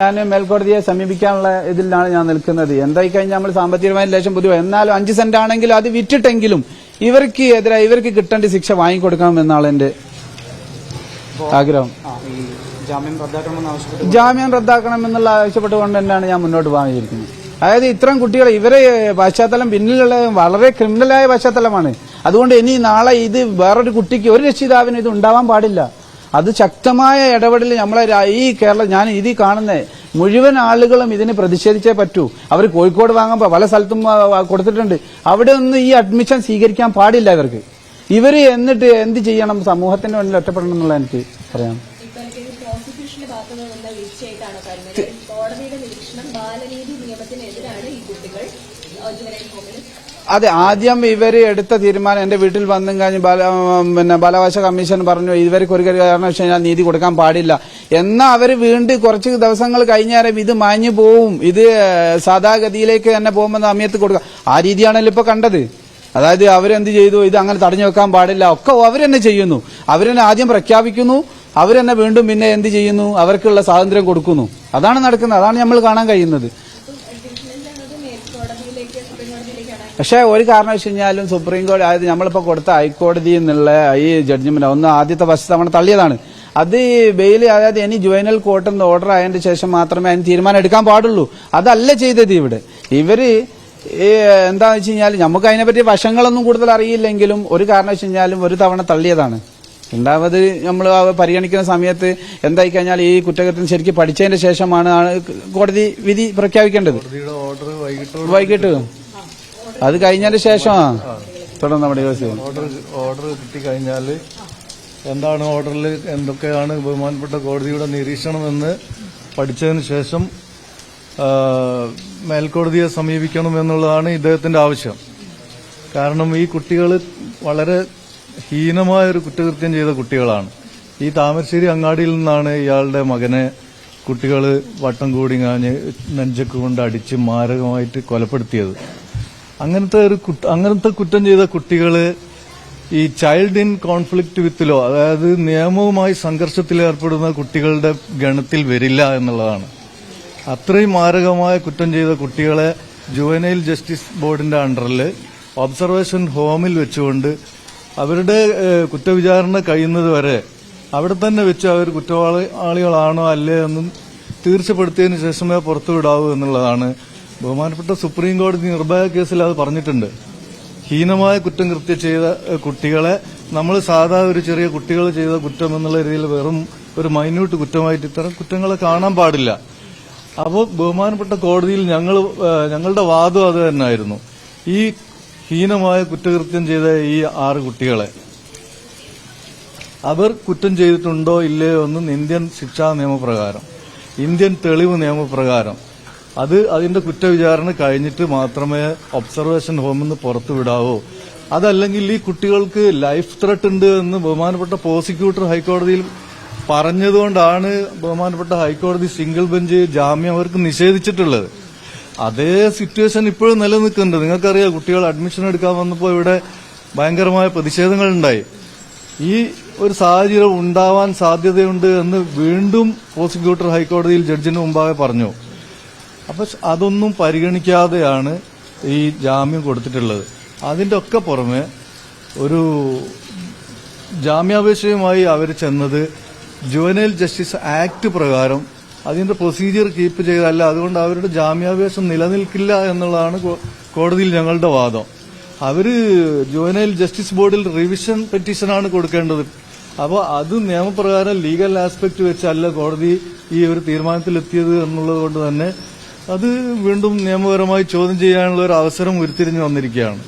ഞാൻ മേൽക്കോടതിയെ സമീപിക്കാനുള്ള ഇതിലാണ് ഞാൻ നിൽക്കുന്നത്. എന്തായി കഴിഞ്ഞാൽ നമ്മൾ സാമ്പത്തികമായി ലേശം ബുദ്ധിമുട്ട്, എന്നാലും 5 സെന്റ് ആണെങ്കിലും അത് വിറ്റിട്ടെങ്കിലും ഇവർക്ക് കിട്ടേണ്ട ശിക്ഷ വാങ്ങിക്കൊടുക്കണമെന്നാണ് എന്റെ ആഗ്രഹം. ജാമ്യം റദ്ദാക്കണമെന്നുള്ള ആവശ്യപ്പെട്ടുകൊണ്ട് തന്നെയാണ് ഞാൻ മുന്നോട്ട് പോകാനിരിക്കുന്നത്. അതായത് ഇത്തരം കുട്ടികൾ ഇവരെ പശ്ചാത്തലം പിന്നിലുള്ള വളരെ ക്രിമിനലായ പശ്ചാത്തലമാണ്. അതുകൊണ്ട് ഇനി നാളെ ഇത് വേറൊരു കുട്ടിക്ക് ഒരു രക്ഷിതാവിന് ഇത് ഉണ്ടാവാൻ പാടില്ല. അത് ശക്തമായ ഇടപെടൽ നമ്മളെ ഈ കേരളം, ഞാൻ ഇത് കാണുന്ന മുഴുവൻ ആളുകളും ഇതിന് പ്രതിഷേധിച്ചേ പറ്റൂ. അവർ കോഴിക്കോട് വാങ്ങുമ്പോൾ പല സ്ഥലത്തും കൊടുത്തിട്ടുണ്ട്. അവിടെ ഒന്നും ഈ അഡ്മിഷൻ സ്വീകരിക്കാൻ പാടില്ല ഇവർക്ക്. ഇവര് എന്നിട്ട് എന്ത് ചെയ്യണം? സമൂഹത്തിന്റെ മുന്നിൽ ഒറ്റപ്പെടണം എന്നുള്ള എനിക്ക് പറയാം. അതെ, ആദ്യം ഇവര് എടുത്ത തീരുമാനം എന്റെ വീട്ടിൽ വന്നും കഴിഞ്ഞ് ബാലാവകാശ കമ്മീഷൻ പറഞ്ഞു ഇവർക്ക് ഒരു കാരണവശാലും നീതി കൊടുക്കാൻ പാടില്ല. എന്നാൽ അവര് വീണ്ടും കുറച്ച് ദിവസങ്ങൾ കഴിഞ്ഞാലും ഇത് മാഞ്ഞു പോവും, ഇത് സാധാഗതിയിലേക്ക് തന്നെ പോകുമെന്ന് സമയത്ത് കൊടുക്കുക. ആ രീതിയാണല്ലോ ഇപ്പൊ കണ്ടത്. അതായത് അവരെന്ത് ചെയ്തു? ഇത് അങ്ങനെ തടഞ്ഞു വെക്കാൻ പാടില്ല, ഒക്കെ അവരെന്നെ ചെയ്യുന്നു. അവരെന്നെ ആദ്യം പ്രഖ്യാപിക്കുന്നു, അവരെന്നെ വീണ്ടും പിന്നെ എന്ത് ചെയ്യുന്നു? അവർക്കുള്ള സ്വാതന്ത്ര്യം കൊടുക്കുന്നു. അതാണ് നടക്കുന്നത്. അതാണ് നമ്മൾ കാണാൻ കഴിയുന്നത്. പക്ഷെ ഒരു കാരണവശാലും സുപ്രീം കോടതി, അതായത് നമ്മളിപ്പോ കൊടുത്ത ഹൈക്കോടതിയിൽ നിന്നുള്ള ഈ ജഡ്ജ്മെന്റ് ഒന്ന് ആദ്യത്തെ ഫസ്റ്റ് തവണ തള്ളിയതാണ്. അത് ബെയിൽ, അതായത് ഇനി ജുവൈനൽ കോർട്ടിൽ നിന്ന് ഓർഡർ ആയതിനു ശേഷം മാത്രമേ അതിന് തീരുമാനം എടുക്കാൻ പാടുള്ളൂ. അതല്ല ചെയ്തത് ഇവിടെ. ഇവര് എന്താന്ന് വെച്ച് കഴിഞ്ഞാൽ നമുക്ക് അതിനെപ്പറ്റി വശങ്ങളൊന്നും കൂടുതൽ അറിയില്ലെങ്കിലും ഒരു കാരണവശാലും ഒരു തവണ തള്ളിയതാണ്. രണ്ടാമത് നമ്മൾ പരിഗണിക്കുന്ന സമയത്ത് എന്തായി കഴിഞ്ഞാൽ ഈ കുറ്റകൃത്യം ശരിക്കും പഠിച്ചതിന് ശേഷമാണ് കോടതി വിധി പ്രഖ്യാപിക്കേണ്ടത്. വൈകിട്ട് അത് കഴിഞ്ഞതിന് ശേഷമാണ് തുടർന്ന് നമ്മുടെ ഓർഡർ കിട്ടിക്കഴിഞ്ഞാൽ എന്താണ് ഓർഡറിൽ എന്തൊക്കെയാണ് ബഹുമാനപ്പെട്ട കോടതിയുടെ നിരീക്ഷണമെന്ന് പഠിച്ചതിന് ശേഷം മേൽക്കോടതിയെ സമീപിക്കണമെന്നുള്ളതാണ് ഇദ്ദേഹത്തിന്റെ ആവശ്യം. കാരണം ഈ കുട്ടികൾ വളരെ ഹീനമായ ഒരു കുറ്റകൃത്യം ചെയ്ത കുട്ടികളാണ്. ഈ താമരശ്ശേരി അങ്ങാടിയിൽ നിന്നാണ് ഇയാളുടെ മകനെ കുട്ടികൾ വട്ടം കൂടിങ്ങാഞ്ഞ് നെഞ്ചക്ക് കൊണ്ട് അടിച്ച് മാരകമായിട്ട് കൊലപ്പെടുത്തിയത്. അങ്ങനത്തെ കുറ്റം ചെയ്ത കുട്ടികള് ഈ child in conflict with law, അതായത് നിയമവുമായി സംഘർഷത്തിൽ ഏർപ്പെടുന്ന കുട്ടികളുടെ ഗണത്തിൽ വരില്ല എന്നുള്ളതാണ്. അത്രയും മാരകമായ കുറ്റം ചെയ്ത കുട്ടികളെ ജുവനൈൽ ജസ്റ്റിസ് ബോർഡിന്റെ അണ്ടറിൽ ഒബ്സർവേഷൻ ഹോമിൽ വെച്ചുകൊണ്ട് അവരുടെ കുറ്റവിചാരണ കഴിയുന്നത് വരെ അവിടെ തന്നെ വെച്ച് അവർ കുറ്റവാളികളാണോ അല്ലേ എന്നും തീർച്ചപ്പെടുത്തിയതിനു ശേഷമേ പുറത്തുവിടാവൂ എന്നുള്ളതാണ്. ബഹുമാനപ്പെട്ട സുപ്രീം കോടതി നിർഭയ കേസിൽ അത് പറഞ്ഞിട്ടുണ്ട്. ഹീനമായ കുറ്റം ചെയ്ത കുട്ടികളെ നമ്മൾ സാധാ ഒരു ചെറിയ കുട്ടികൾ ചെയ്ത കുറ്റം എന്നുള്ള രീതിയിൽ വെറും ഒരു മൈന്യൂട്ട് കുറ്റമായിട്ട് ഇത്തരം കുറ്റങ്ങളെ കാണാൻ പാടില്ല. അപ്പോൾ ബഹുമാനപ്പെട്ട കോടതിയിൽ ഞങ്ങളുടെ വാദം അത് തന്നെയായിരുന്നു. ഈ ഹീനമായ കുറ്റകൃത്യം ചെയ്ത ഈ 6 കുട്ടികളെ അവർ കുറ്റം ചെയ്തിട്ടുണ്ടോ ഇല്ലയോ എന്ന് ഇന്ത്യൻ ശിക്ഷാ നിയമപ്രകാരം, ഇന്ത്യൻ തെളിവ് നിയമപ്രകാരം അതിന്റെ കുറ്റവിചാരണ കഴിഞ്ഞിട്ട് മാത്രമേ ഒബ്സർവേഷൻ ഹോമിൽ നിന്ന് പുറത്തുവിടാവൂ. അതല്ലെങ്കിൽ ഈ കുട്ടികൾക്ക് ലൈഫ് ത്രെട്ട് ഉണ്ട് എന്ന് ബഹുമാനപ്പെട്ട പ്രോസിക്യൂട്ടർ ഹൈക്കോടതിയിൽ പറഞ്ഞതുകൊണ്ടാണ് ബഹുമാനപ്പെട്ട ഹൈക്കോടതി സിംഗിൾ ബെഞ്ച് ജാമ്യം അവർക്ക് നിഷേധിച്ചിട്ടുള്ളത്. അതേ സിറ്റുവേഷൻ ഇപ്പോഴും നിലനിൽക്കുന്നുണ്ട്. നിങ്ങൾക്കറിയാം, കുട്ടികൾ അഡ്മിഷൻ എടുക്കാൻ വന്നപ്പോൾ ഇവിടെ ഭയങ്കരമായ പ്രതിഷേധങ്ങളുണ്ടായി. ഈ ഒരു സാഹചര്യം ഉണ്ടാവാൻ സാധ്യതയുണ്ട് എന്ന് വീണ്ടും പ്രോസിക്യൂട്ടർ ഹൈക്കോടതിയിൽ ജഡ്ജിന് മുമ്പാകെ പറഞ്ഞു. അപ്പൊ അതൊന്നും പരിഗണിക്കാതെയാണ് ഈ ജാമ്യം കൊടുത്തിട്ടുള്ളത്. അതിന്റെ ഒക്കെ പുറമെ ഒരു ജാമ്യാപേക്ഷയുമായി അവർ ചെന്നത് ജുവനൈൽ ജസ്റ്റിസ് ആക്ട് പ്രകാരം അതിന്റെ പ്രൊസീജിയർ കീപ്പ് ചെയ്തല്ല. അതുകൊണ്ട് അവരുടെ ജാമ്യാപേക്ഷ നിലനിൽക്കില്ല എന്നുള്ളതാണ് കോടതിയിൽ ഞങ്ങളുടെ വാദം. അവര് ജുവനൈൽ ജസ്റ്റിസ് ബോർഡിൽ റിവിഷൻ പെറ്റീഷനാണ് കൊടുക്കേണ്ടത്. അപ്പോൾ അത് നിയമപ്രകാരം ലീഗൽ ആസ്പെക്ട് വെച്ചല്ല കോടതി ഈ ഒരു തീരുമാനത്തിലെത്തിയത് എന്നുള്ളത് കൊണ്ട് തന്നെ അത് വീണ്ടും നിയമപരമായി ചോദ്യം ചെയ്യാനുള്ള ഒരു അവസരം ഉരുത്തിരിഞ്ഞു വന്നിരിക്കുകയാണ്.